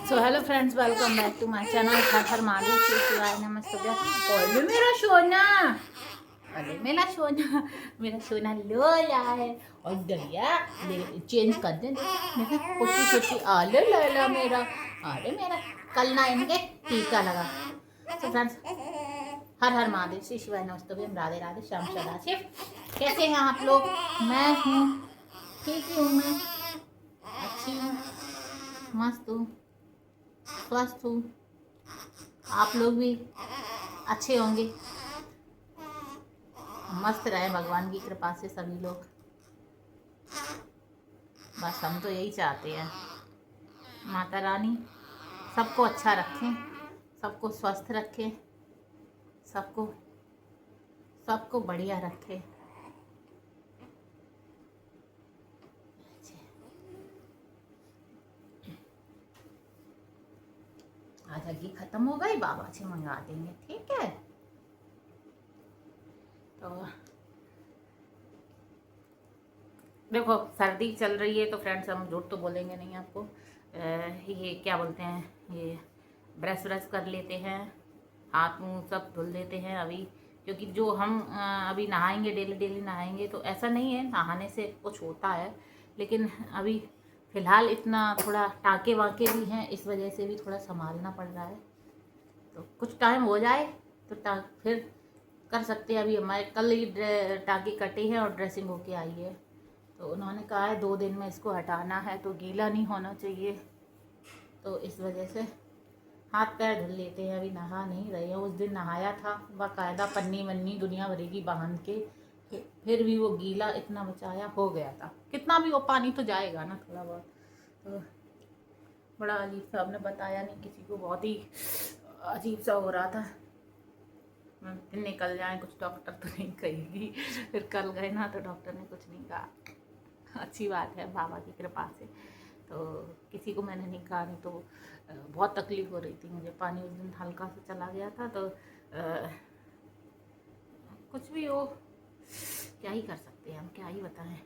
So hello friends, welcome back to my channel. हर हर महादेव, श्री शिवाय नमस्ते। और मेरा सोना, अरे मेरा सोना लोला है। और दरिया चेंज कर दे, देखो छोटी छोटी आले लैला मेरा। अरे मेरा कल ना इनके टीका लगा। तो फ्रेंड्स, हर हर महादेव, श्री शिवाय नमस्ते, राधे राधे, श्याम सदाशिव। कैसे हैं आप लोग? मैं हूँ ठीक ही हूँ, मैं अच्छी हूँ, मस्त हूँ, स्वस्थ हूँ। आप लोग भी अच्छे होंगे, मस्त रहे भगवान की कृपा से सभी लोग। बस हम तो यही चाहते हैं, माता रानी सबको अच्छा रखें, सबको स्वस्थ रखें, सबको सबको बढ़िया रखे। आधा घी खत्म हो गई, बाबा से मंगा देंगे, ठीक है। तो देखो सर्दी चल रही है तो फ्रेंड्स, हम झूठ तो बोलेंगे नहीं आपको। ये क्या बोलते हैं, ये ब्रश व्रश कर लेते हैं, हाथ मुंह सब धुल लेते हैं अभी। क्योंकि जो हम अभी नहाएंगे, डेली डेली नहाएंगे, तो ऐसा नहीं है नहाने से कुछ होता है, लेकिन अभी फ़िलहाल इतना थोड़ा टाँके वाके भी हैं, इस वजह से भी थोड़ा संभालना पड़ रहा है। तो कुछ टाइम हो जाए तो फिर कर सकते हैं। अभी हमारे कल ही टाँके कटे हैं और ड्रेसिंग होके आई है, तो उन्होंने कहा है 2 दिन में इसको हटाना है, तो गीला नहीं होना चाहिए। तो इस वजह से हाथ पैर धुल लेते हैं, अभी नहा नहीं रहे हैं। उस दिन नहाया था बाकायदा, पन्नी वन्नी दुनिया भरी की बांध के, फिर भी वो गीला इतना बचाया हो गया था। कितना भी वो पानी तो जाएगा ना थोड़ा बहुत। तो बड़ा अजीब सा, हमने बताया नहीं किसी को, बहुत ही अजीब सा हो रहा था। फिर निकल जाए कुछ, डॉक्टर तो नहीं कहेगी। फिर कल गए ना तो डॉक्टर ने कुछ नहीं कहा। अच्छी बात है बाबा की कृपा से। तो किसी को मैंने नहीं कहा, नहीं तो बहुत तकलीफ हो रही थी मुझे। पानी उस दिन हल्का से चला गया था, तो कुछ भी हो, क्या ही कर सकते हैं हम, क्या ही बताएं।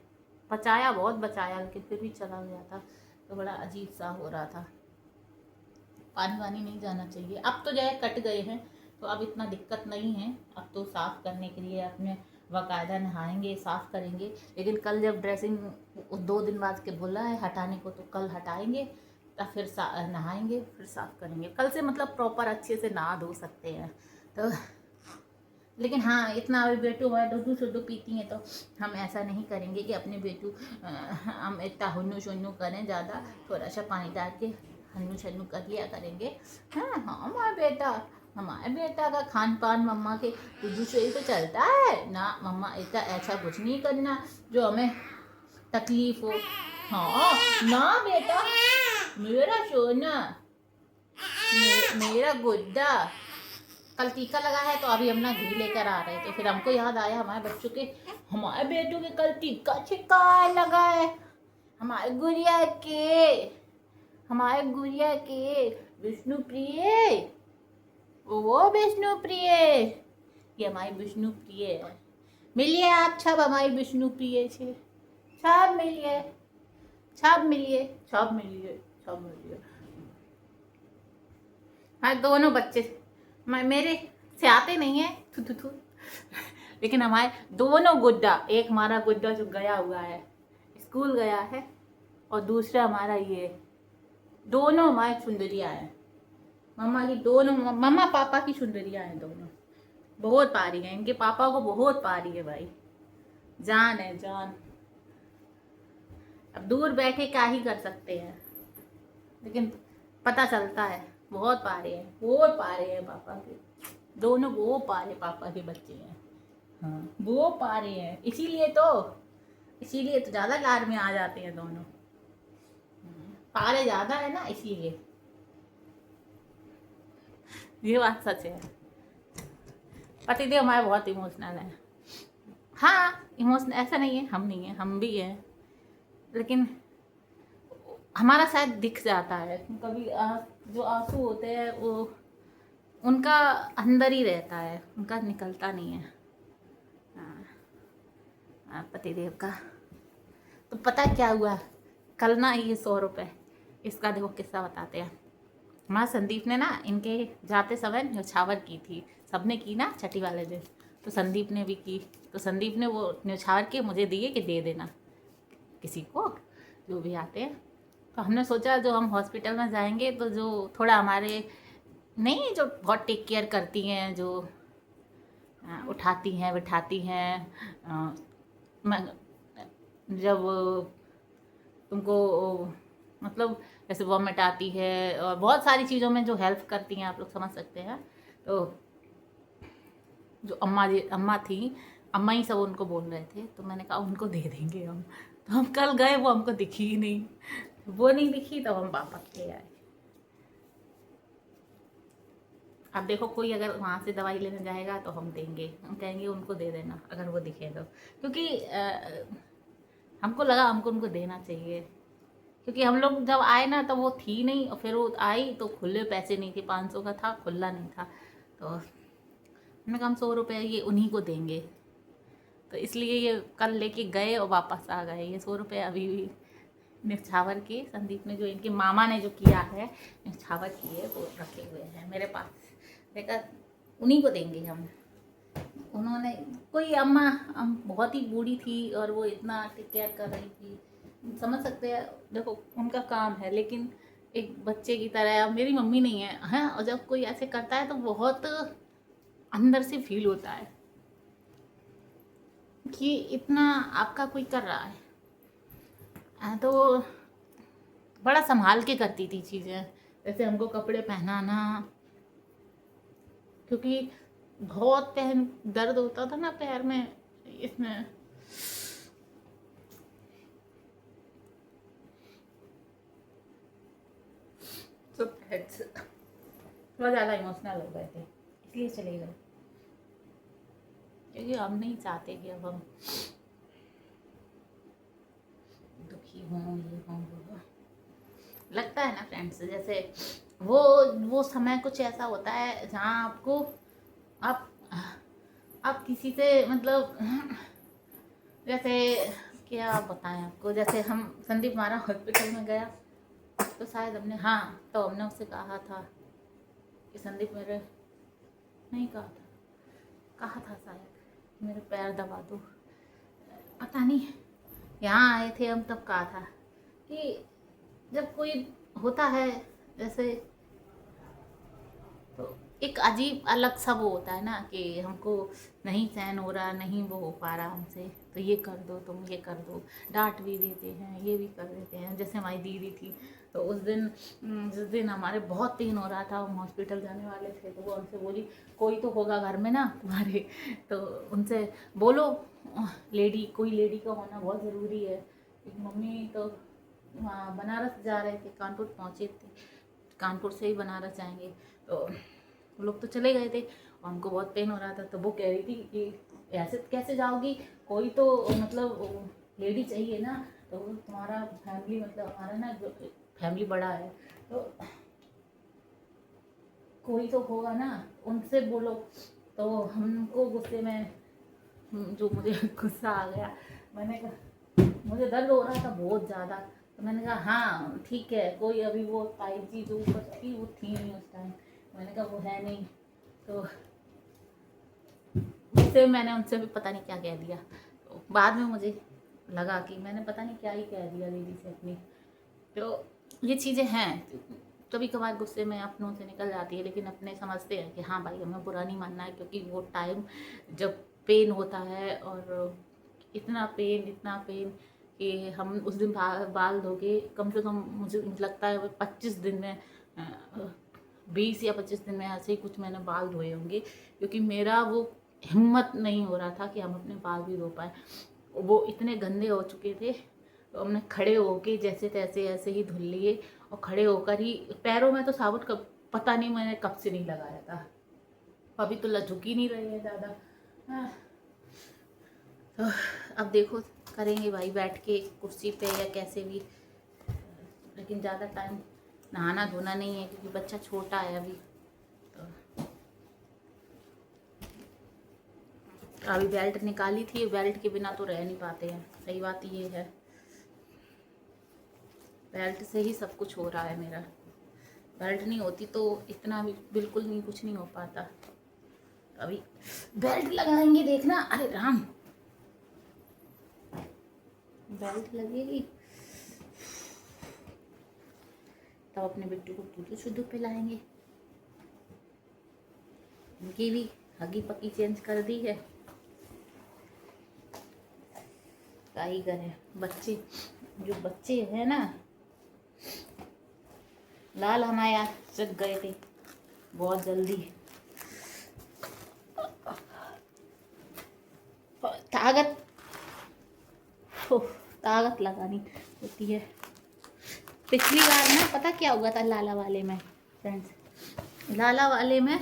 बचाया, बहुत बचाया, लेकिन फिर भी चला गया था, तो बड़ा अजीब सा हो रहा था। पानी वानी नहीं जाना चाहिए। अब तो जो है कट गए हैं, तो अब इतना दिक्कत नहीं है। अब तो साफ़ करने के लिए अपने बाकायदा नहाएंगे, साफ़ करेंगे। लेकिन कल जब ड्रेसिंग 2 दिन बाद के बोला है हटाने को, तो कल हटाएंगे, तब फिर नहाएंगे, फिर साफ़ करेंगे। कल से मतलब प्रॉपर अच्छे से नहा धो सकते हैं। तो लेकिन हाँ, इतना अभी बेटू हमारे दूध शुद्ध पीती हैं, तो हम ऐसा नहीं करेंगे कि अपने बेटू हम इतना हुन्नू शुन्नू करें ज़्यादा। थोड़ा सा पानी डाल के हन्नू छन्नू कर लिया करेंगे। हाँ हाँ, हमारे बेटा का खान पान मम्मा के दूध से ही तो चलता है ना। मम्मा इतना ऐसा कुछ नहीं करना जो हमें तकलीफ हो। हाँ ना बेटा, मेरा सोना, मेरा गुड्डा। कल टीका लगा है, तो अभी हम ना घी लेकर आ रहे थे, फिर हमको याद आया हमारे बच्चों के, हमारे बेटों के कल टीका छिका लगा है। हमारे गुड़िया के हमारे गुड़िया के विष्णु प्रिय, वो विष्णु प्रिय, ये हमारी विष्णु प्रिय है। मिलिए आप सब हमारी विष्णु प्रिय से, सब मिलिए, सब मिलिए, सब मिलिए, सब मिलिए। हाँ, दोनों बच्चे मेरे से आते नहीं है, थू थू थू। लेकिन हमारे दोनों गुड्डा, एक हमारा गुड्डा जो गया हुआ है, स्कूल गया है, और दूसरा हमारा ये, दोनों हमारे सुंदरिया हैं। मम्मा की दोनों, मम्मा पापा की सुंदरिया हैं दोनों। बहुत पारी है, इनके पापा को बहुत पारी है भाई, जान है जान। अब दूर बैठे क्या ही कर सकते हैं, लेकिन पता चलता है बहुत पारे हैं, बहुत पारे हैं पापा के दोनों, वो पारे पापा के बच्चे हैं। हाँ, वो पारे हैं, इसीलिए तो ज़्यादा लार में आ जाते हैं दोनों। पारे ज़्यादा है ना, इसीलिए। ये बात सच है। पतिदेव हमारे बहुत इमोशनल है। हाँ, इमोशनल ऐसा नहीं है, हम नहीं है, हम भी हैं, लेकिन हमारा शायद दिख जाता है कभी। जो आंसू होते हैं वो उनका अंदर ही रहता है, उनका निकलता नहीं है। पतिदेव का तो पता क्या हुआ, कल ना ये 100 रुपये, इसका देखो किस्सा बताते हैं। माँ संदीप ने ना इनके जाते समय न्यौछावर की थी, सबने की ना छठी वाले दिन, तो संदीप ने भी की। तो संदीप ने वो न्यौछावर के मुझे दिए कि दे देना किसी को जो भी आते हैं। तो हमने सोचा जो हम हॉस्पिटल में जाएंगे तो जो थोड़ा हमारे नहीं, जो बहुत टेक केयर करती हैं, जो उठाती हैं बिठाती हैं, जब तुमको मतलब जैसे वॉमिट आती है और बहुत सारी चीज़ों में जो हेल्प करती हैं, आप लोग समझ सकते हैं। तो जो अम्मा थी, अम्मा ही सब उनको बोल रहे थे, तो मैंने कहा उनको दे देंगे हम। तो हम कल गए, वो हमको दिखी ही नहीं, वो नहीं दिखी, तो हम वापस ले आए। अब देखो कोई अगर वहाँ से दवाई लेने जाएगा तो हम देंगे, हम कहेंगे उनको दे देना अगर वो दिखे तो, क्योंकि हमको लगा हमको उनको देना चाहिए। क्योंकि हम लोग जब आए ना तब वो थी नहीं, और फिर वो आई तो खुले पैसे नहीं थे, 500 का था, खुला नहीं था। तो हमने कहा हम 100 रुपये ये उन्हीं को देंगे, तो इसलिए ये कल लेके गए और वापस आ गए। ये 100 रुपये अभी भी न्यौछावर के संदीप ने, जो इनके मामा ने जो किया है न्यौछावर किए, वो रखे हुए हैं मेरे पास। देखा उन्हीं को देंगे हम। उन्होंने कोई अम्मा बहुत ही बूढ़ी थी और वो इतना टेक केयर कर रही थी, समझ सकते हैं। देखो उनका काम है, लेकिन एक बच्चे की तरह, अब मेरी मम्मी नहीं है हैं, और जब कोई ऐसे करता है तो बहुत अंदर से फील होता है कि इतना आपका कोई कर रहा है। तो बड़ा संभाल के करती थी चीज़ें, जैसे हमको कपड़े पहनाना, क्योंकि बहुत पैर दर्द होता था ना पैर में, इसमें तो बहुत ज़्यादा इमोशनल हो गए थे, इसलिए चले गए। क्योंकि हम नहीं चाहते कि अब हम दुखी हों, ये हों, वो हों। लगता है ना फ्रेंड्स, जैसे वो समय कुछ ऐसा होता है जहाँ आपको आप किसी से मतलब जैसे क्या बताएं आपको, जैसे हम संदीप हमारा हॉस्पिटल में गया तो शायद हमने, हाँ तो हमने उससे कहा था कि संदीप मेरे, नहीं कहा था शायद मेरे पैर दबा दो, पता नहीं, यहाँ आए थे हम तब कहा था कि जब कोई होता है जैसे, तो एक अजीब अलग सा वो होता है ना कि हमको नहीं सहन हो रहा, नहीं वो हो पा रहा हमसे, तो ये कर दो, तुम ये कर दो, डांट भी देते हैं, ये भी कर देते हैं। जैसे हमारी दीदी थी, तो उस दिन जिस दिन हमारे बहुत पेन हो रहा था, हम हॉस्पिटल जाने वाले थे, तो वो हमसे बोली कोई तो होगा घर में ना तुम्हारे, तो उनसे बोलो लेडी, कोई लेडी का होना बहुत ज़रूरी है। मम्मी तो वहाँ बनारस जा रहे थे, कानपुर पहुँचे थे, कानपुर से ही बनारस जाएंगे, तो वो लोग तो चले गए थे और हमको बहुत पेन हो रहा था। तो वो कह रही थी कि ऐसे कैसे जाओगी, कोई तो मतलब लेडी चाहिए ना, तो तुम्हारा फैमिली, मतलब हमारा ना जो फैमिली बड़ा है, तो कोई तो होगा ना, उनसे बोलो। तो हमको गुस्से में जो मुझे गुस्सा आ गया, मैंने कहा मुझे दर्द हो रहा था बहुत ज़्यादा, तो मैंने कहा हाँ ठीक है, कोई अभी वो ताई जी जो ऊपर थी वो थी नहीं उस टाइम, मैंने कहा वो है नहीं, तो उससे मैंने उनसे भी पता नहीं क्या कह दिया। तो बाद में मुझे लगा कि मैंने पता नहीं क्या ही कह दिया दीदी से अपनी। तो ये चीज़ें हैं, कभी कभार गुस्से में अपनों से निकल जाती है, लेकिन अपने समझते हैं कि हाँ भाई हमें बुरा नहीं मानना है, क्योंकि वो टाइम जब पेन होता है, और इतना पेन कि हम उस दिन बाल धोके कम से कम, मुझे लगता है 25 दिन में 20 या 25 दिन में ऐसे ही कुछ मैंने बाल धोए होंगे, क्योंकि मेरा वो हिम्मत नहीं हो रहा था कि हम अपने बाल भी धो पाए, वो इतने गंदे हो चुके थे। तो हमने खड़े होके जैसे तैसे ऐसे ही धुल लिए, और खड़े होकर ही पैरों में तो साबुन कब, पता नहीं मैंने कब से नहीं लगाया था, अभी तो झुक ही नहीं रही है ज़्यादा। तो अब देखो करेंगे भाई बैठ के कुर्सी पे या कैसे भी, लेकिन ज़्यादा टाइम नहाना धोना नहीं है, क्योंकि बच्चा छोटा है अभी। तो अभी बेल्ट निकाली थी, बेल्ट के बिना तो रह नहीं पाते हैं, सही बात ये है, बेल्ट से ही सब कुछ हो रहा है मेरा। बेल्ट नहीं होती तो इतना भी बिल्कुल नहीं, कुछ नहीं हो पाता। तो अभी बेल्ट लगाएंगे, देखना। अरे राम, बेल्ट लगेगी तब अपने बिट्टू को दूध शुद्ध पिलाएंगे। उनकी भी हगी पकी चेंज कर दी है, क्या ही करें। बच्चे, जो बच्चे हैं ना, लाल हमारे यहाँ जग गए थे बहुत जल्दी। ताकत ताकत लगानी होती है। पिछली बार ना पता क्या हुआ था लाला वाले में फ्रेंड्स, लाला वाले में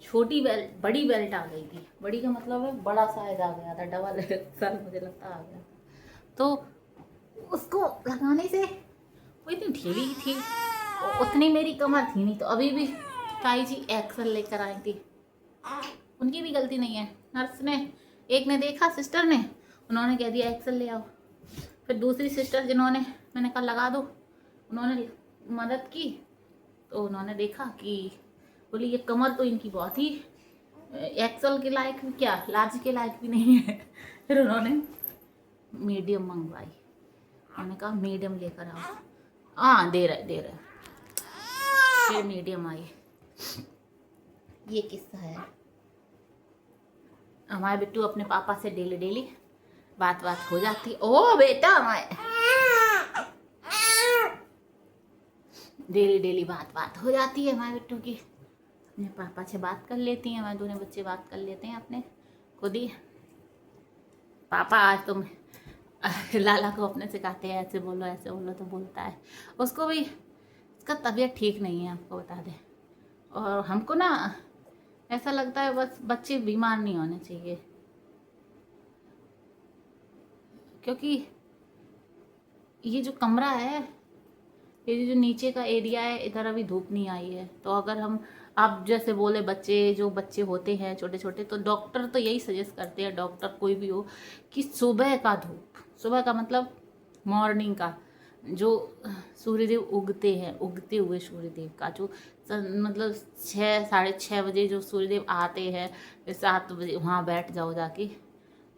छोटी बेल्ट, बड़ी बेल्ट आ गई थी। बड़ी का मतलब है बड़ा साइज आ गया था, डबल एक्सल मुझे लगता आ गया। तो उसको लगाने से वो इतनी ढीली थी, उतनी मेरी कमर थी नहीं। तो अभी भी ताई जी एक्सल लेकर आई थी, उनकी भी गलती नहीं है। नर्स ने, एक ने देखा सिस्टर ने, उन्होंने कह दिया एक्सल ले आओ। फिर दूसरी सिस्टर जिन्होंने, मैंने कहा लगा दो, उन्होंने मदद की। तो उन्होंने देखा कि बोली ये कमर तो इनकी बहुत ही एक्सल के लायक भी, क्या लार्ज के लायक भी नहीं है। फिर उन्होंने मीडियम मंगवाई। उन्होंने कहा मीडियम लेकर आओ। हाँ दे रहे। फिर मीडियम आई। ये किस्सा है। हमारे बिट्टू अपने पापा से डेली बात हो जाती। ओ बेटा, हमारे डेली बात हो जाती है हमारे बिट्टू की। अपने पापा से बात कर लेती हैं, हमारे दोनों बच्चे बात कर लेते हैं अपने खुद ही। पापा आज तुम लाला को अपने सिखाते हैं ऐसे बोलो तो बोलता है। उसको भी, उसका तबीयत ठीक नहीं है, आपको बता दें। और हमको ना ऐसा लगता है बस बच्चे बीमार नहीं होने चाहिए, क्योंकि ये जो कमरा है, ये जो नीचे का एरिया है, इधर अभी धूप नहीं आई है। तो अगर हम, आप जैसे बोले जो बच्चे होते हैं छोटे छोटे, तो डॉक्टर तो यही सजेस्ट करते हैं, डॉक्टर कोई भी हो, कि सुबह का धूप, सुबह का मतलब मॉर्निंग का, जो सूर्यदेव उगते हैं, उगते हुए सूर्यदेव का जो मतलब 6-6:30 बजे जो सूर्यदेव आते हैं, 7 बजे वहाँ बैठ जाओ जाके।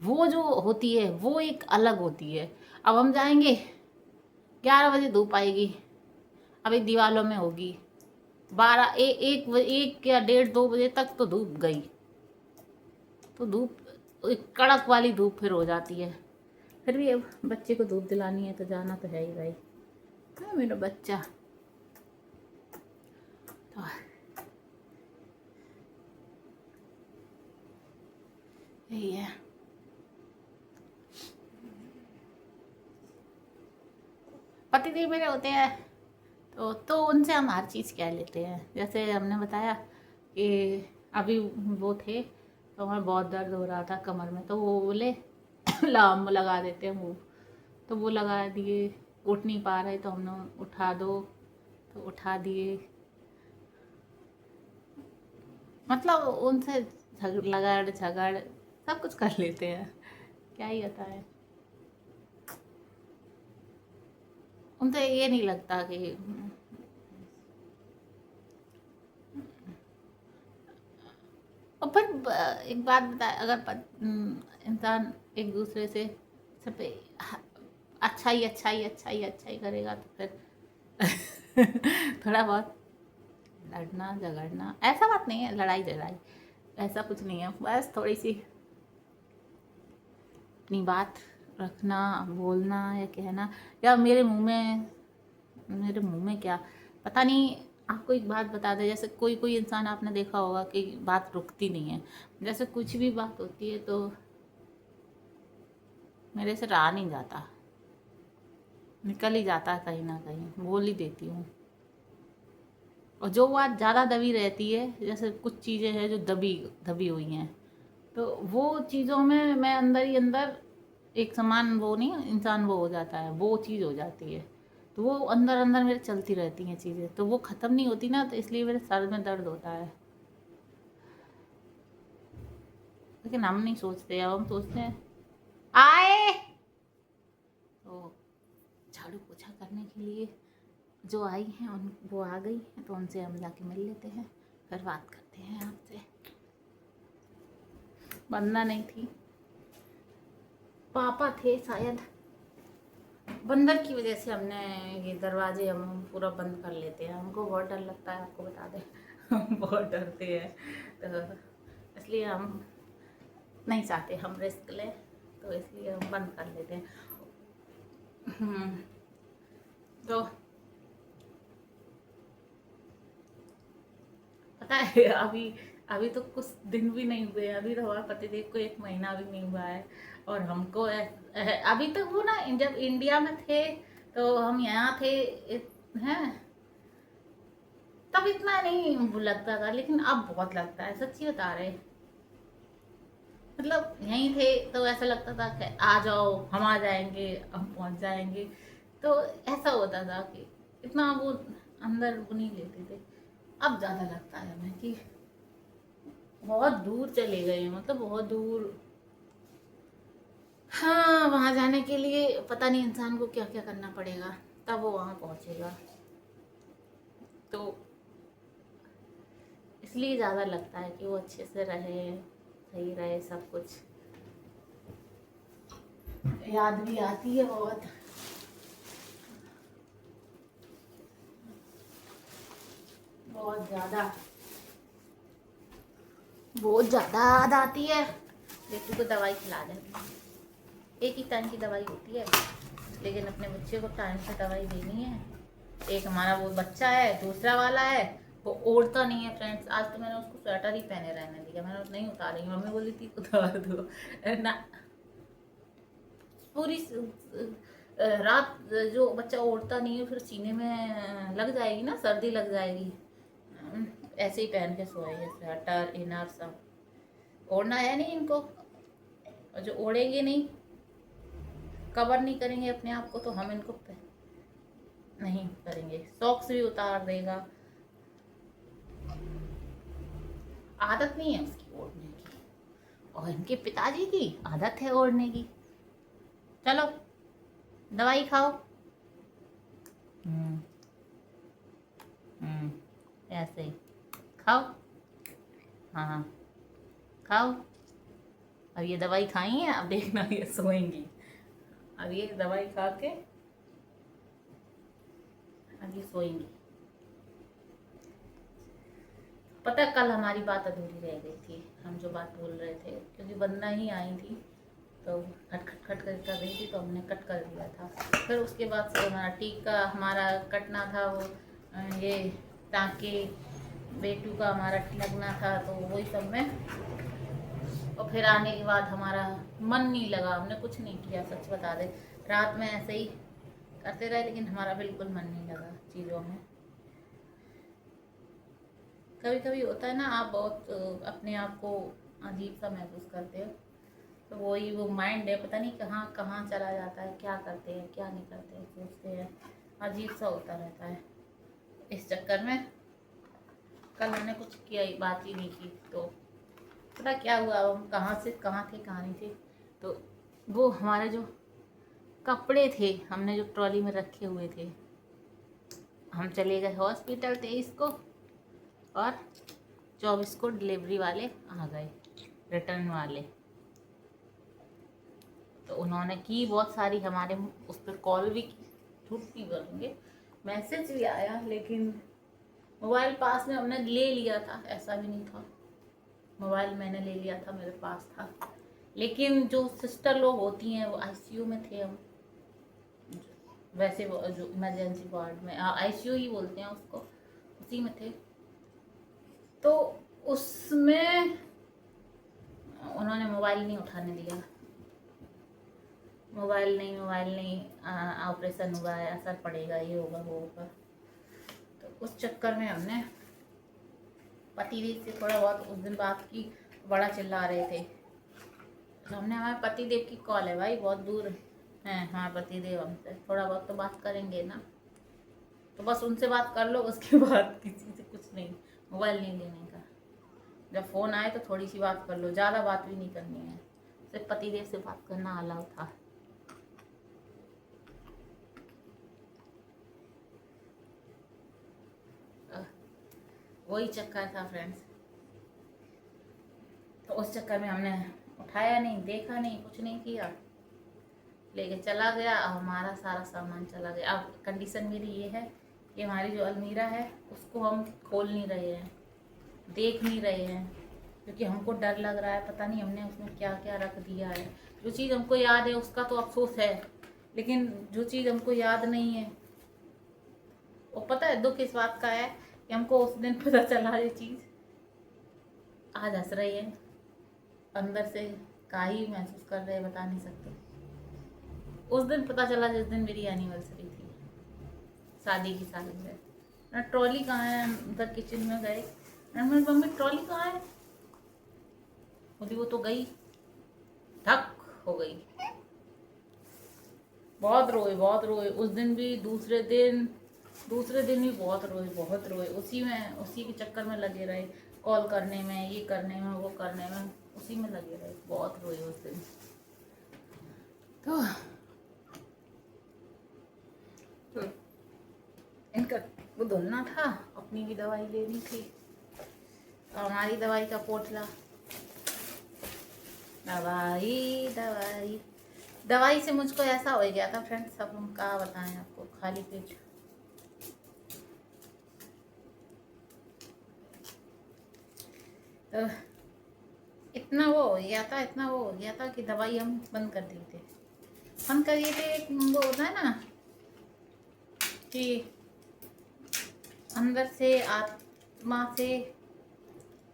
वो जो होती है वो एक अलग होती है। अब हम जाएंगे 11 बजे धूप आएगी, अभी दीवालों में होगी 12, 1 या 1:30-2 बजे तक तो धूप गई। तो धूप एक कड़क वाली धूप फिर हो जाती है। फिर भी अब बच्चे को धूप दिलानी है तो जाना तो है ही भाई। क्या मेरा बच्चा, तो यही है। पतिदेव मेरे होते हैं तो उनसे हम हर चीज़ कह लेते हैं। जैसे हमने बताया कि अभी वो थे तो हमारा बहुत दर्द हो रहा था कमर में, तो वो बोले लाम लगा देते हैं वो, तो वो लगा दिए। उठ नहीं पा रहे तो हमने उठा दो तो उठा दिए। मतलब उनसे झगड़ सब कुछ कर लेते हैं, क्या ही होता है। उनसे ये नहीं लगता कि, और फिर एक बात बताए, अगर इंसान एक दूसरे से सब अच्छा ही करेगा तो फिर थोड़ा बहुत लड़ना झगड़ना ऐसा बात नहीं है, लड़ाई ऐसा कुछ नहीं है। बस थोड़ी सी अपनी बात रखना, बोलना या कहना, या मेरे मुंह में क्या पता नहीं। आपको एक बात बता दें, जैसे कोई इंसान आपने देखा होगा कि बात रुकती नहीं है। जैसे कुछ भी बात होती है तो मेरे से रहा नहीं जाता, निकल ही जाता है कहीं ना कहीं, बोल ही देती हूँ। और जो बात ज़्यादा दबी रहती है, जैसे कुछ चीज़ें हैं जो दबी हुई हैं, तो वो चीज़ों में मैं अंदर ही अंदर एक समान वो नहीं, इंसान वो हो जाता है, वो चीज़ हो जाती है। तो वो अंदर अंदर मेरे चलती रहती हैं चीज़ें, तो वो ख़त्म नहीं होती ना, तो इसलिए मेरे सर में दर्द होता है। लेकिन हम नहीं सोचते, अब हम सोचते हैं आए तो झाड़ू पोछा करने के लिए जो आई हैं उन वो आ गई हैं, तो उनसे हम जाके मिल लेते हैं, फिर बात करते हैं आपसे। वंदना नहीं थी, पापा थे शायद। बंदर की वजह से हमने ये दरवाजे हम पूरा बंद कर लेते हैं, हमको बहुत डर लगता है, आपको बता दें। हम बहुत डरते हैं, तो इसलिए हम नहीं चाहते हम रिस्क लें, तो इसलिए हम बंद कर लेते हैं। तो पता है अभी अभी तो कुछ दिन भी नहीं हुए, अभी तो हमारे पतिदेव को 1 महीना भी नहीं हुआ है, और हमको अभी तक वो ना जब इंडिया में थे तो हम यहाँ थे हैं, तब इतना नहीं लगता था, लेकिन अब बहुत लगता है, सच्ची बता रहे। मतलब यहीं थे तो ऐसा लगता था कि आ जाओ, हम आ जाएंगे, हम पहुंच जाएंगे, तो ऐसा होता था कि इतना वो अंदर वो नहीं लेते थे। अब ज़्यादा लगता है हमें कि बहुत दूर चले गए, मतलब बहुत दूर। हाँ, वहाँ जाने के लिए पता नहीं इंसान को क्या क्या करना पड़ेगा, तब वो वहाँ पहुँचेगा, तो इसलिए ज़्यादा लगता है कि वो अच्छे से रहे, सही रहे सब कुछ। याद भी आती है बहुत, बहुत ज़्यादा, बहुत ज़्यादा याद आती है। बेटू को दवाई खिला दें, एक ही टाइम की दवाई होती है, लेकिन अपने बच्चे को टाइम से दवाई देनी है। एक हमारा वो बच्चा है, दूसरा वाला है, वो ओढ़ता नहीं है फ्रेंड्स। आज तो मैंने उसको स्वेटर ही पहने रहने दिया, मैंने नहीं उतारी, मम्मी बोली थी उतार दो ना। पूरी रात जो बच्चा ओढ़ता नहीं है फिर सीने में लग जाएगी ना, सर्दी लग जाएगी, ऐसे ही पहन के सोएंगे स्वेटर इनर सब। ओढ़ना है नहीं इनको, और जो ओढ़ेंगे नहीं, कवर नहीं करेंगे अपने आप को, तो हम इनको नहीं करेंगे। सॉक्स भी उतार देगा, आदत नहीं है उसकी ओढ़ने की, और इनके पिताजी की आदत है ओढ़ने की। चलो दवाई खाओ, ऐसे ही खाओ, हाँ खाओ। अब ये दवाई खाई है, अब देखना ये सोएंगी। अब ये दवाई खा के अब ये सोएंगी। पता है कल हमारी बात अधूरी रह गई थी, हम जो बात बोल रहे थे, क्योंकि वंदना ही आई थी तो खट खट खट कर रही थी, तो हमने कट कर दिया था। फिर उसके बाद से हमारा टीका हमारा कटना था, वो ये टाँके बेटू का हमारा लगना था, तो वही सब में। और फिर आने के बाद हमारा मन नहीं लगा, हमने कुछ नहीं किया, सच बता दे। रात में ऐसे ही करते रहे, लेकिन हमारा बिल्कुल मन नहीं लगा चीज़ों में। कभी कभी होता है ना, आप बहुत अपने आप को अजीब सा महसूस करते हो, तो वही वो माइंड है, पता नहीं कहाँ कहाँ चला जाता है, क्या करते हैं क्या नहीं करते हैं, सोचते हैं, अजीब सा होता रहता है। इस चक्कर में कल हमने कुछ किया ही बात ही नहीं की, तो पता क्या हुआ, हम कहाँ से कहाँ थे कहाँ नहीं थे। तो वो हमारे जो कपड़े थे हमने जो ट्रॉली में रखे हुए थे, हम चले गए हॉस्पिटल 23 को, और 24 को डिलीवरी वाले आ गए, रिटर्न वाले। तो उन्होंने की बहुत सारी, हमारे उस पर कॉल भी की, झूठ नहीं बोलेंगे, मैसेज भी आया, लेकिन मोबाइल पास में हमने ले लिया था, ऐसा भी नहीं था। मोबाइल मैंने ले लिया था, मेरे पास था, लेकिन जो सिस्टर लोग होती हैं वो आईसीयू में थे, हम वैसे वो जो इमरजेंसी वार्ड में आईसीयू ही बोलते हैं उसको, उसी में थे। तो उसमें उन्होंने मोबाइल नहीं उठाने दिया, मोबाइल नहीं, ऑपरेशन हुआ है, असर पड़ेगा, ये होगा वो होगा। तो उस चक्कर में हमने पतिदेव से थोड़ा बहुत उस दिन बात की, बड़ा चिल्ला रहे थे, तो हमने, हमारे पतिदेव की कॉल है भाई, बहुत दूर हैं हमारे पतिदेव, हमसे थोड़ा बहुत तो बात करेंगे ना, तो बस उनसे बात कर लो, उसके बाद किसी से कुछ नहीं, मोबाइल नहीं लेने का। जब फ़ोन आए तो थोड़ी सी बात कर लो, ज़्यादा बात भी नहीं करनी है, सिर्फ पतिदेव से बात करना अलाउ था। वही चक्कर था फ्रेंड्स। तो उस चक्कर में हमने उठाया नहीं, देखा नहीं, कुछ नहीं किया, लेके चला गया। अब हमारा सारा सामान चला गया। अब कंडीशन मेरी ये है कि हमारी जो अलमीरा है उसको हम खोल नहीं रहे हैं, देख नहीं रहे हैं, क्योंकि हमको डर लग रहा है, पता नहीं हमने उसमें क्या क्या रख दिया है। जो चीज़ हमको याद है उसका तो अफसोस है, लेकिन जो चीज़ हमको याद नहीं है, वो पता है दुख इस बात का है कि हमको उस दिन पता चला ये चीज़। आज हंस रही है, अंदर से का ही महसूस कर रहे हैं बता नहीं सकते। उस दिन पता चला जिस दिन मेरी एनिवर्सरी थी, शादी की सालगिरह। ना ट्रॉली कहाँ है, अंदर किचन में गए, मेरी मम्मी ट्रॉली कहाँ है, बोली वो तो गई, धक हो गई। बहुत रोए, बहुत रोए उस दिन भी, दूसरे दिन भी बहुत रोए। उसी के चक्कर में लगे रहे, कॉल करने में, ये करने में, वो करने में, उसी में लगे रहे, बहुत रोए उस दिन। तो इनका वो धुलना था, अपनी भी दवाई लेनी थी, और हमारी दवाई का पोटला, दवाई से मुझको ऐसा हो गया था फ्रेंड्स, सब हम क्या बताएं आपको, खाली पेट। तो इतना वो हो गया था कि दवाई हम बंद कर दिए थे। बंद करिए थे, एक वो होता है ना कि अंदर से, आत्मा से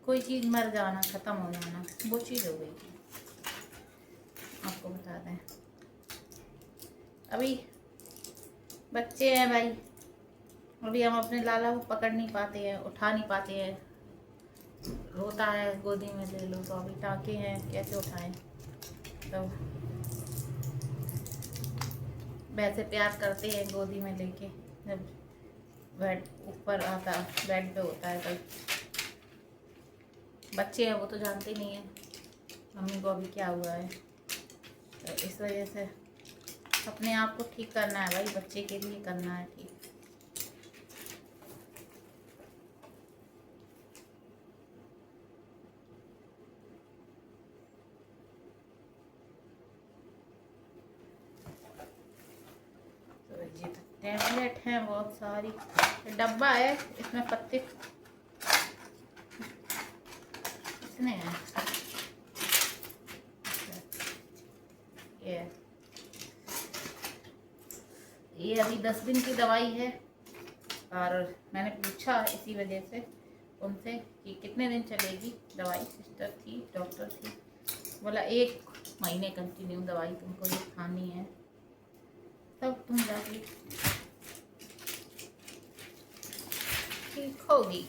कोई चीज़ मर जाना, ख़त्म हो जाना, वो चीज़ हो गई थी। आपको बता दें, अभी बच्चे हैं भाई, अभी हम अपने लाला को पकड़ नहीं पाते हैं, उठा नहीं पाते हैं, रोता है गोदी में ले लो, तो अभी टाँके हैं, कैसे उठाएं। तो वैसे प्यार करते हैं गोदी में लेके, जब बेड ऊपर आता, बेड पे होता है, तो बच्चे हैं वो तो जानते नहीं है मम्मी को अभी क्या हुआ है। तो इस वजह से अपने आप को ठीक करना है भाई, बच्चे के लिए करना है ठीक। तो ये टैबलेट हैं बहुत सारी, डब्बा है, इसमें पत्ते कितने हैं, ये अभी 10 दिन की दवाई है। और मैंने पूछा इसी वजह से उनसे कि कितने दिन चलेगी दवाई। सिस्टर थी, डॉक्टर थी, बोला 1 महीने कंटिन्यू दवाई तुमको ये खानी है, तब तुम जाके ठीक होगी।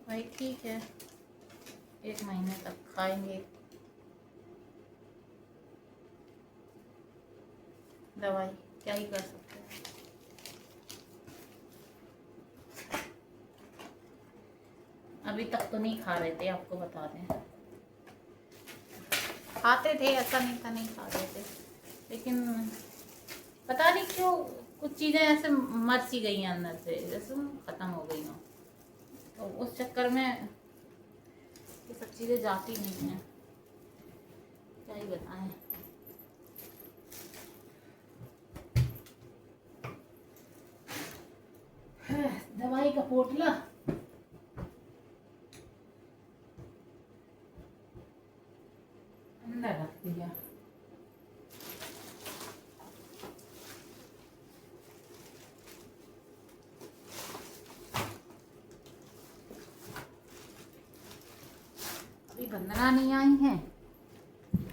भाई ठीक है, 1 महीने तक खाएंगे दवाई, क्या ही कर सकते हैं। अभी तक तो नहीं खा रहे थे, आपको बता दें, खाते थे, ऐसा नहीं था नहीं खा रहे थे, लेकिन पता नहीं क्यों कुछ चीज़ें ऐसे मर सी गई हैं अंदर से, जैसे ख़त्म हो गई हों, तो उस चक्कर में ये सब चीज़ें जाती नहीं हैं, क्या ही बताएं। दवाई का पोटला अंदर रख दिया। अभी वंदना नहीं आई हैं,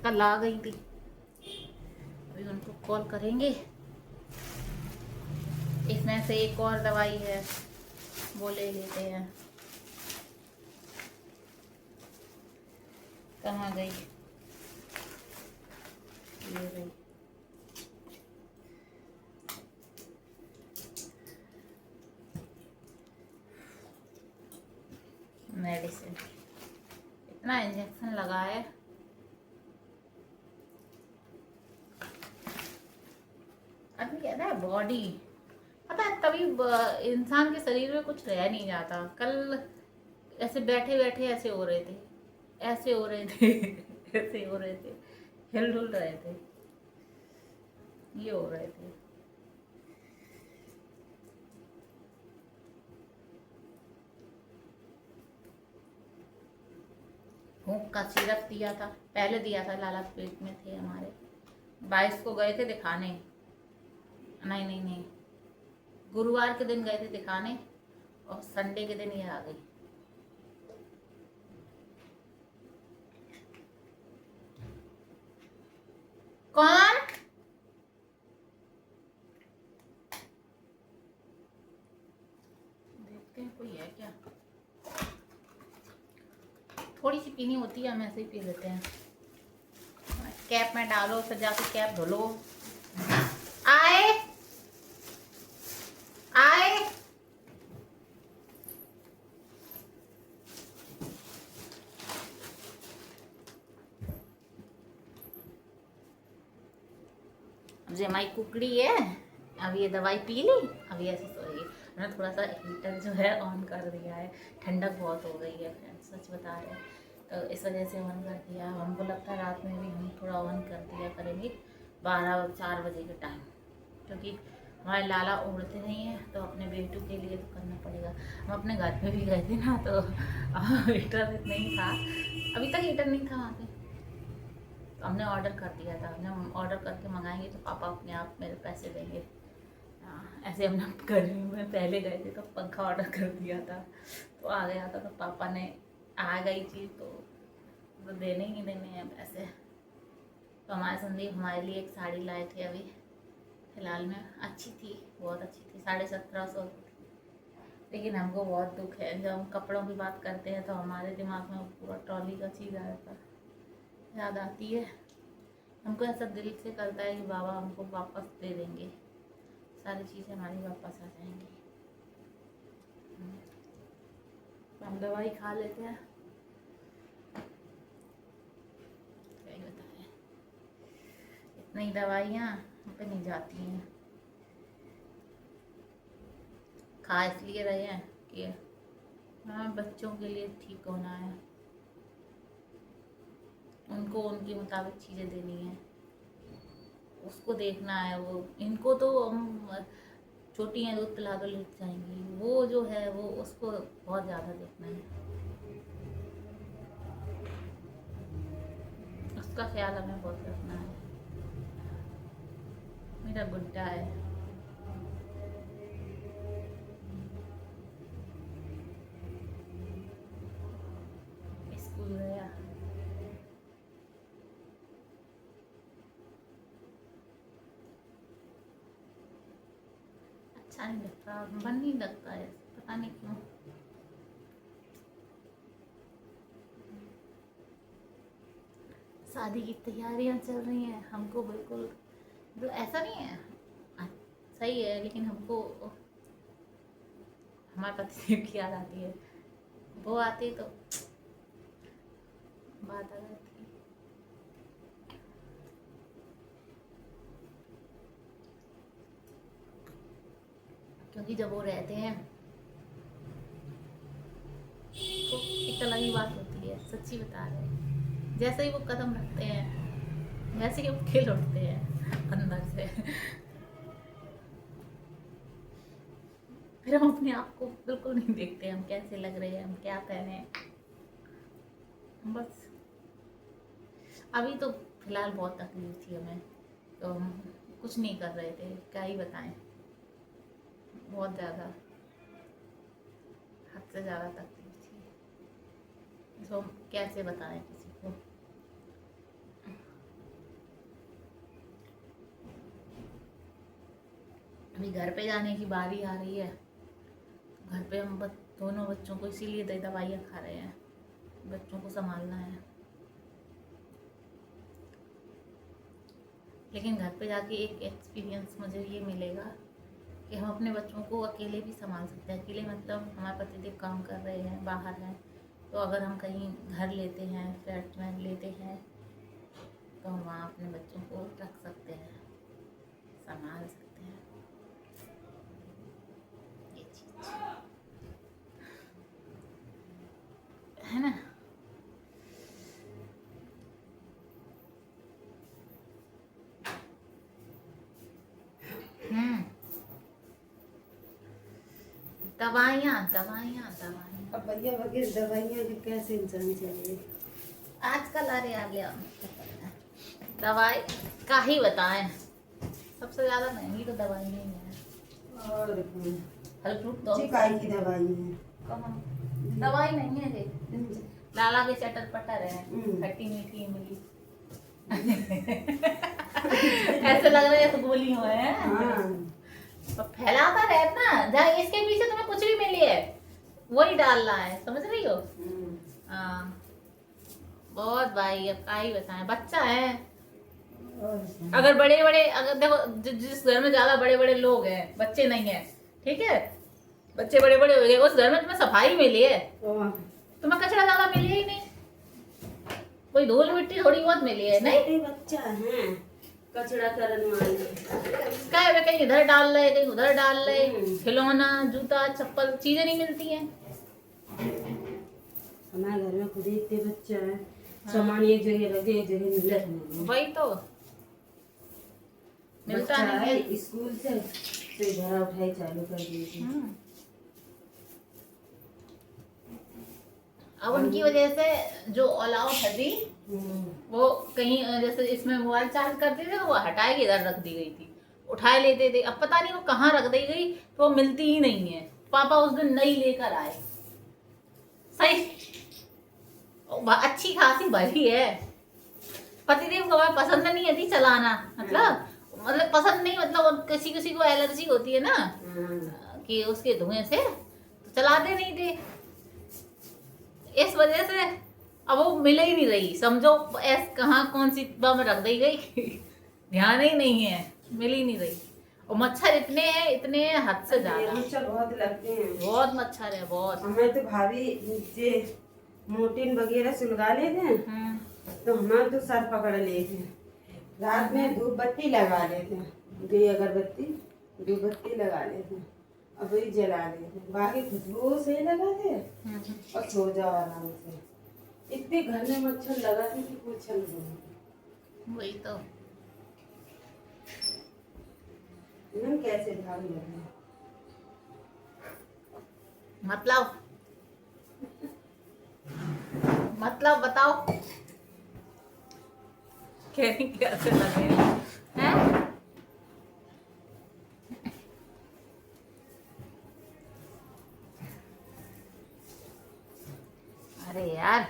कल आ गई थी, अभी उनको कॉल करेंगे। इसमें से एक और दवाई है वो ले लेते हैं। कहाँ गई, ये गई। मेडिसिन, इतना इंजेक्शन लगा है, अभी कहता है बॉडी, पता है तभी इंसान के शरीर में कुछ रह नहीं जाता। कल ऐसे बैठे बैठे ऐसे हो रहे थे, ऐसे हो रहे थे ऐसे हो रहे थे, हिल डुल रहे थे, ये हो रहे थे। भूख का सिरप दिया था, पहले दिया था, लाला पेट में थे हमारे। 22 को गए थे दिखाने, नहीं नहीं नहीं, गुरुवार के दिन गए थे दिखाने और संडे के दिन ये आ गई। कौन? देखते हैं कोई है क्या। थोड़ी सी पीनी होती है, हम ऐसे ही पी लेते हैं। कैप में डालो, फिर जाके कैप धुलो। आए आए, जमाई कुकड़ी है। अब ये दवाई पी ली, अब ये ऐसे सो रही है। मैंने थोड़ा सा हीटर जो है ऑन कर दिया है, ठंडक बहुत हो गई है फ्रेंड्स, सच बता रहे हैं। तो इस वजह से ऑन कर दिया। हमको लगता है रात में भी हम थोड़ा ऑन कर दिया करेंगे 4 बजे के टाइम, क्योंकि हमारे लाला उड़ते नहीं हैं, तो अपने बेटू के लिए तो करना पड़ेगा। हम अपने घर पे भी गए थे ना, तो हीटर नहीं था, अभी तक हीटर नहीं था वहाँ पे। तो हमने ऑर्डर कर दिया था, हमने ऑर्डर करके मंगाएंगे तो पापा अपने आप मेरे पैसे देंगे। ऐसे हमने गर्मी में पहले गए थे तो पंखा ऑर्डर कर दिया था, तो आ गया था, तो पापा ने आ गई चीज़ तो देने ही देने हैं पैसे। तो हमारे संदीप हमारे लिए एक साड़ी लाए थे अभी फ़िलहाल में, अच्छी थी, बहुत अच्छी थी, 1750 थी। लेकिन हमको बहुत दुख है, जब हम कपड़ों की बात करते हैं तो हमारे दिमाग में पूरा ट्रॉली का चीज़ याद आती है। हमको ऐसा दिल से करता है कि बाबा हमको वापस दे देंगे, सारी चीज़ें हमारी वापस आ जाएंगी। तो हम दवाई खा लेते हैं, क्या ही बताएं, इतनी दवाइयाँ हम पे नहीं जाती हैं। खा इसलिए रहे हैं कि हाँ बच्चों के लिए ठीक होना है, उनको उनके मुताबिक चीज़ें देनी है, उसको देखना है। वो इनको तो हम छोटी हैं, दूध पिला दो लेट जाएंगी, वो जो है वो उसको बहुत ज़्यादा देखना है, उसका ख्याल हमें बहुत रखना है। मेरा गुड्डा है, स्कूल गया। अच्छा नहीं लगता, मन नहीं लगता है, पता नहीं क्यों। शादी की तैयारियां चल रही हैं, हमको बिल्कुल मतलब ऐसा नहीं है, सही है, लेकिन हमको हमारे पति की याद आती है, वो आती तो बात आ जाती है। क्योंकि जब वो रहते हैं तो एक अलग ही बात होती है, सच्ची बता रहे हैं। जैसे ही वो कदम रखते हैं वैसे ही वो खिल उठते हैं अंदर से। फिर हम अपने आप को बिल्कुल नहीं देखते, हम कैसे लग रहे हैं, हम क्या पहने, बस। अभी तो फिलहाल बहुत तकलीफ थी हमें, तो हम कुछ नहीं कर रहे थे, क्या ही बताएं, बहुत ज़्यादा, हद से ज़्यादा तकलीफ थी, तो हम कैसे बताएं किसी को। अभी घर पे जाने की बारी आ रही है, घर पे हम दोनों बच्चों को इसीलिए दवाइयाँ खा रहे हैं, बच्चों को संभालना है। लेकिन घर पे जाके एक एक्सपीरियंस मुझे ये मिलेगा कि हम अपने बच्चों को अकेले भी संभाल सकते हैं। अकेले मतलब हमारे पतिदेव काम कर रहे हैं, बाहर हैं, तो अगर हम कहीं घर लेते हैं, फ्लैट में लेते हैं, तो हम वहाँ अपने बच्चों को रख सकते हैं, संभाल सकते हैं। है ना। दवाइयाँ दवाइयाँ दवाइयाँ। अब भैया बगैर दवाइयाँ के कैसे इंसान चले। आजकल अरे आ गया दवाई का ही बताएं, सबसे ज्यादा महंगी तो दवाई नहीं है। और फल फ्रूट तो चिकाई की दवाई है। कहाँ दवाई नहीं है जी, लाला के चटर पटर है, खट्टी मीठी इमली। ऐसे लग रहा है तो गोली हुए हैं। हाँ। तो फैलाता रहना, जहाँ इसके पीछे तुम्हें कुछ भी मिली है वही डाल रहा है, समझ रही हो। हाँ बहुत भाई, अब क्या ही बताएं, बच्चा है। अगर बड़े बड़े, अगर देखो जिस घर में ज्यादा बड़े बड़े लोग हैं, बच्चे नहीं है, ठीक है, बच्चे बड़े बड़े हो गए, उस घर में तुम्हें सफाई मिली है, तुम्हें कचरा ज्यादा मिली ही नहीं, कोई धूल मिट्टी थोड़ी बहुत मिली है। नहीं बच्चा है कचरा करने वाले, कहीं इधर डाल रहे, कहीं उधर डाल रहे, खिलौना जूता चप्पल चीजें नहीं मिलती हैं। हमारे घर में खुद ही इतने बच्चे हैं, सामान एक जगह रखे एक जगह मिलता नहीं। वही तो मिलता नहीं है। स्कूल से घर उठाई चालू कर दी थी। अब उनकी वजह से जो ऑल आउट है थी वो कहीं, जैसे इसमें मोबाइल चार्ज करते थे तो वो हटाए के इधर रख दी गई थी, उठाए लेते थे, अब पता नहीं वो कहाँ रख दी गई, तो वो मिलती ही नहीं है। पापा उस दिन नई लेकर आए, सही अच्छी खासी भरी है। पतिदेव को हमें पसंद नहीं है थी चलाना, मतलब पसंद नहीं, मतलब किसी किसी को एलर्जी होती है ना कि उसके धुएं से, तो चलाते नहीं थे। इस वजह से अब वो मिल ही नहीं रही, समझो ऐस कहाँ कौन सी डिब्बा में रख दी गई। ध्यान ही नहीं है, मिल ही नहीं रही। और मच्छर इतने हैं हद से ज्यादा, मच्छर बहुत लगते हैं, बहुत मच्छर है बहुत। हमें तो भाभी जे मोटिन वगैरह सुलगा लेते हैं, तो हमारे तो सर पकड़ लेते हैं। रात में धूप बत्ती लगा लेते हैं, दे अगरबत्ती धूप बत्ती लगा लेते हैं, अब वही जला लेते हैं, बाकी खुशबू से ही लगाते हैं और सो जाओ आराम से। इतने घर में मच्छर लगा थे कि कुछ नहीं। वही तो हम कैसे भाग लगे, मतलब बताओ कैसे लगे हैं। अरे यार